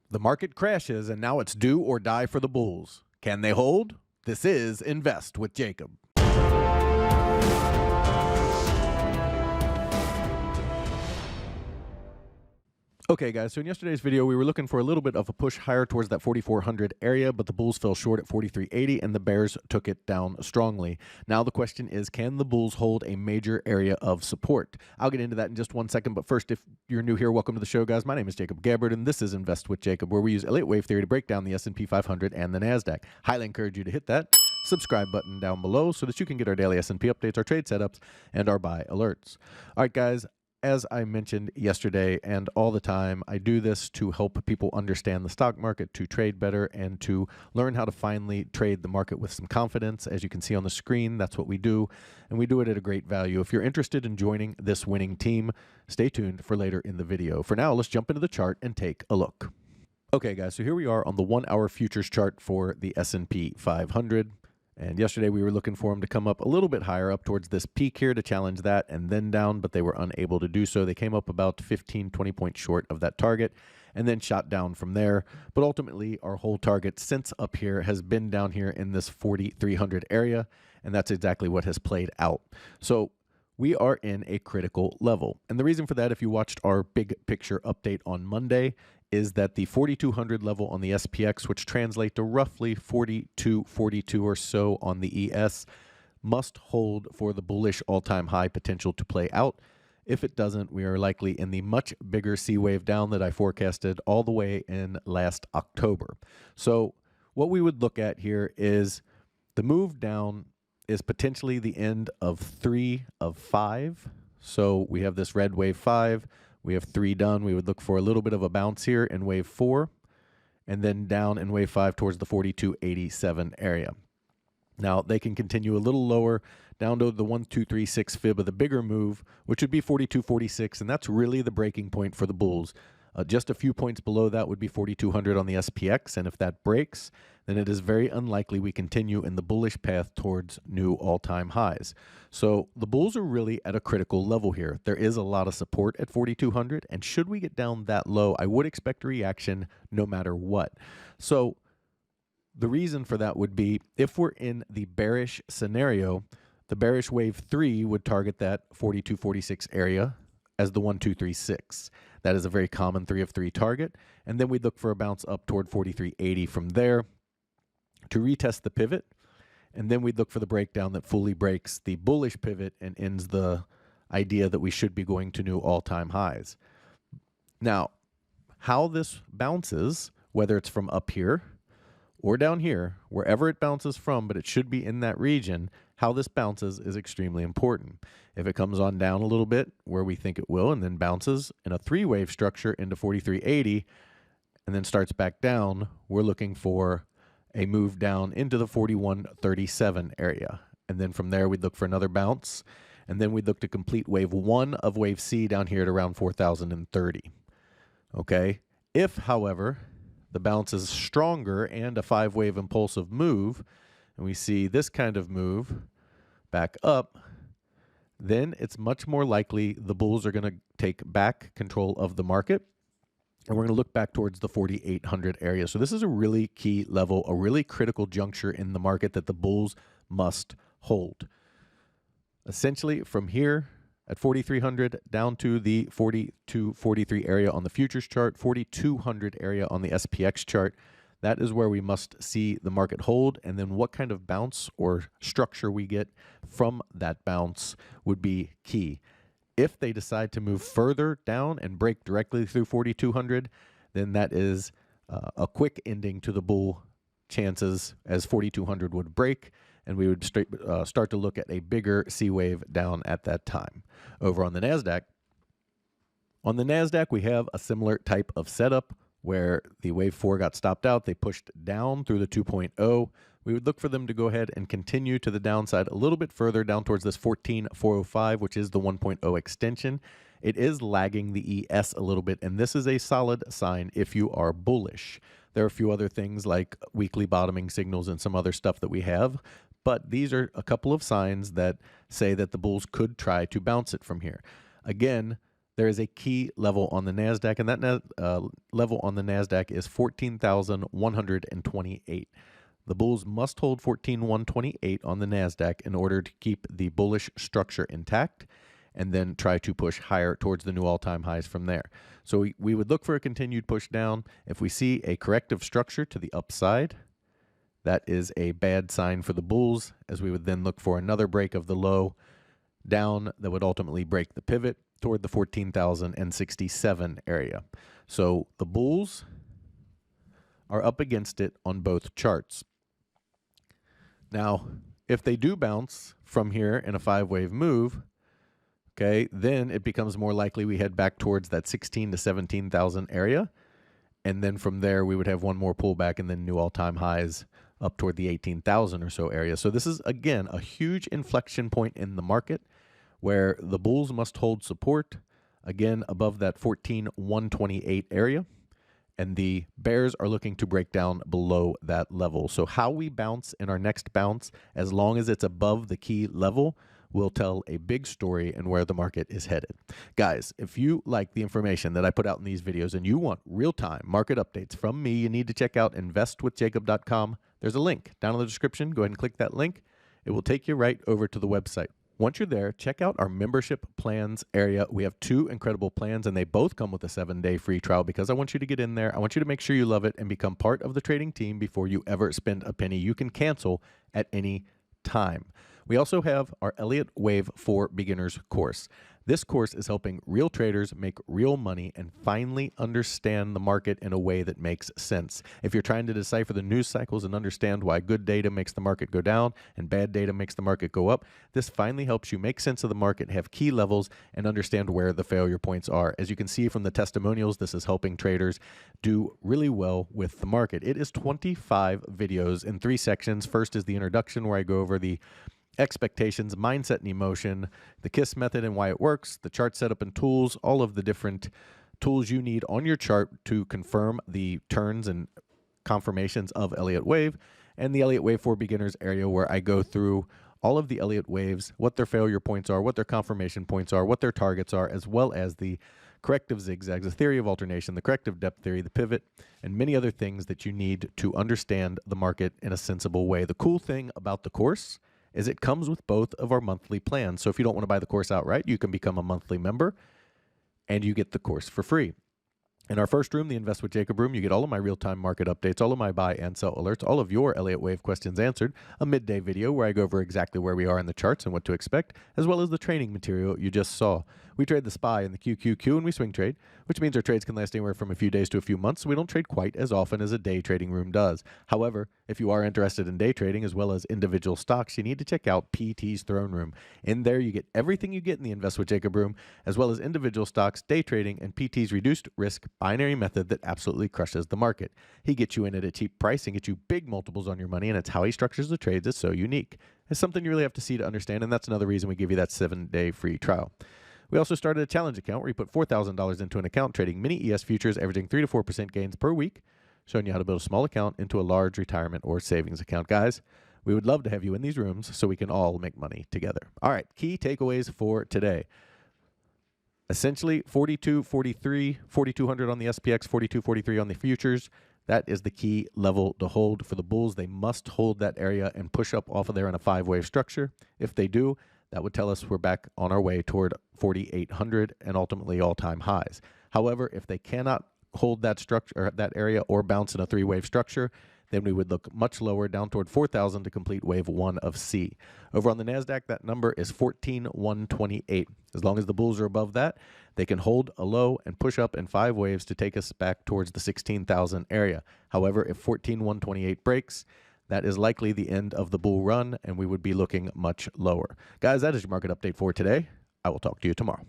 The market crashes, and now it's do or die for the bulls. Can they hold? This is Invest with Jacob. Okay, guys, so in yesterday's video, we were looking for a little bit of a push higher towards that 4,400 area, but the bulls fell short at 4,380, and the bears took it down strongly. Now the question is, can the bulls hold a major area of support? I'll get into that in just 1 second, but first, if you're new here, welcome to the show, guys. My name is Jacob Gabbard, and this is Invest with Jacob, where we use Elliott Wave Theory to break down the SP 500 and the NASDAQ. Highly encourage you to hit that subscribe button down below so that you can get our daily S&P updates, our trade setups, and our buy alerts. All right, guys. As I mentioned yesterday and all the time, I do this to help people understand the stock market, to trade better, and to learn how to finally trade the market with some confidence. As you can see on the screen, that's what we do, and we do it at a great value. If you're interested in joining this winning team, stay tuned for later in the video. For now, let's jump into the chart and take a look. Okay, guys, so here we are on the 1-hour futures chart for the S&P 500. And yesterday we were looking for them to come up a little bit higher, up towards this peak here to challenge that and then down, but they were unable to do so. They came up about 15, 20 points short of that target and then shot down from there. But ultimately, our whole target since up here has been down here in this 4,300 area, and that's exactly what has played out. So we are in a critical level. And the reason for that, if you watched our big picture update on Monday, is that the 4,200 level on the SPX, which translate to roughly 42 or so on the ES, must hold for the bullish all-time high potential to play out. If it doesn't, we are likely in the much bigger C wave down that I forecasted all the way in last October. So what we would look at here is the move down is potentially the end of 3 of 5. So we have this red wave 5. We have 3 done. We would look for a little bit of a bounce here in wave 4 and then down in wave 5 towards the 42.87 area. Now, they can continue a little lower down to the 1,236 fib of the bigger move, which would be 42.46, and that's really the breaking point for the bulls. Just a few points below that would be 4,200 on the SPX, and if that breaks, then it is very unlikely we continue in the bullish path towards new all-time highs. So the bulls are really at a critical level here. There is a lot of support at 4,200, and should we get down that low, I would expect a reaction no matter what. So the reason for that would be if we're in the bearish scenario, the bearish wave 3 would target that 42.46 area as the 1,236. That is a very common 3 of 3 target. And then we'd look for a bounce up toward 43.80 from there to retest the pivot. And then we'd look for the breakdown that fully breaks the bullish pivot and ends the idea that we should be going to new all-time highs. Now, how this bounces, whether it's from up here or down here, wherever it bounces from, but it should be in that region, how this bounces is extremely important. If it comes on down a little bit, where we think it will, and then bounces in a 3-wave structure into 43.80, and then starts back down, we're looking for a move down into the 41.37 area. And then from there, we'd look for another bounce, and then we'd look to complete wave 1 of wave C down here at around 4,030. Okay? If, however, the bounce is stronger and a 5-wave impulsive move, and we see this kind of move back up, then it's much more likely the bulls are going to take back control of the market, and we're going to look back towards the 4,800 area. So this is a really key level, a really critical juncture in the market that the bulls must hold. Essentially, from here at 4,300 down to the 42.43 area on the futures chart, 4,200 area on the SPX chart, that is where we must see the market hold, and then what kind of bounce or structure we get from that bounce would be key. If they decide to move further down and break directly through 4,200, then that is a quick ending to the bull chances, as 4,200 would break, and we would start to look at a bigger C wave down at that time. Over on the NASDAQ, we have a similar type of setup where the wave 4 got stopped out. They pushed down through the 2.0. We would look for them to go ahead and continue to the downside a little bit further down towards this 14.405, which is the 1.0 extension. It is lagging the ES a little bit, and this is a solid sign if you are bullish. There are a few other things like weekly bottoming signals and some other stuff that we have, but these are a couple of signs that say that the bulls could try to bounce it from here. Again, there is a key level on the NASDAQ, and that level on the NASDAQ is 14,128. The bulls must hold 14,128 on the NASDAQ in order to keep the bullish structure intact and then try to push higher towards the new all-time highs from there. So we would look for a continued push down. If we see a corrective structure to the upside, that is a bad sign for the bulls, as we would then look for another break of the low down that would ultimately break the pivot toward the 14,067 area. So the bulls are up against it on both charts. Now, if they do bounce from here in a 5-wave move, okay, then it becomes more likely we head back towards that 16 to 17,000 area. And then from there, we would have one more pullback and then new all-time highs up toward the 18,000 or so area. So this is, again, a huge inflection point in the market where the bulls must hold support, again, above that 14,128 area. And the bears are looking to break down below that level. So how we bounce in our next bounce, as long as it's above the key level, will tell a big story and where the market is headed. Guys, if you like the information that I put out in these videos and you want real-time market updates from me, you need to check out investwithjacob.com. There's a link down in the description. Go ahead and click that link. It will take you right over to the website. Once you're there, check out our membership plans area. We have 2 incredible plans, and they both come with a 7-day free trial because I want you to get in there. I want you to make sure you love it and become part of the trading team before you ever spend a penny. You can cancel at any time. We also have our Elliott Wave for Beginners course. This course is helping real traders make real money and finally understand the market in a way that makes sense. If you're trying to decipher the news cycles and understand why good data makes the market go down and bad data makes the market go up, this finally helps you make sense of the market, have key levels, and understand where the failure points are. As you can see from the testimonials, this is helping traders do really well with the market. It is 25 videos in 3 sections. First is the introduction, where I go over the expectations, mindset and emotion, the KISS method and why it works, the chart setup and tools, all of the different tools you need on your chart to confirm the turns and confirmations of Elliott Wave, and the Elliott Wave for Beginners area, where I go through all of the Elliott Waves, what their failure points are, what their confirmation points are, what their targets are, as well as the corrective zigzags, the theory of alternation, the corrective depth theory, the pivot, and many other things that you need to understand the market in a sensible way. The cool thing about the course is it comes with both of our monthly plans. So if you don't want to buy the course outright, you can become a monthly member and you get the course for free. In our first room, the Invest with Jacob room, you get all of my real-time market updates, all of my buy and sell alerts, all of your Elliott Wave questions answered, a midday video where I go over exactly where we are in the charts and what to expect, as well as the training material you just saw. We trade the SPY and the QQQ and we swing trade, which means our trades can last anywhere from a few days to a few months, so we don't trade quite as often as a day trading room does. However, if you are interested in day trading as well as individual stocks, you need to check out PT's Throne Room. In there, you get everything you get in the Invest with Jacob room, as well as individual stocks, day trading, and PT's reduced risk binary method that absolutely crushes the market. He gets you in at a cheap price and gets you big multiples on your money, and it's how he structures the trades that's so unique. It's something you really have to see to understand, and that's another reason we give you that 7-day free trial. We also started a challenge account where you put $4,000 into an account trading mini ES futures averaging 3 to 4% gains per week, showing you how to build a small account into a large retirement or savings account. Guys, we would love to have you in these rooms so we can all make money together. All right, key takeaways for today. Essentially, 42.43, 4,200 on the SPX, 42.43 on the futures. That is the key level to hold for the bulls. They must hold that area and push up off of there in a 5-wave structure. If they do, that would tell us we're back on our way toward 4,800 and ultimately all-time highs. However, if they cannot hold that structure or that area or bounce in a 3-wave structure, then we would look much lower, down toward 4,000 to complete wave 1 of C. Over on the NASDAQ, that number is 14,128. As long as the bulls are above that, they can hold a low and push up in 5 waves to take us back towards the 16,000 area. However, if 14,128 breaks, that is likely the end of the bull run, and we would be looking much lower. Guys, that is your market update for today. I will talk to you tomorrow.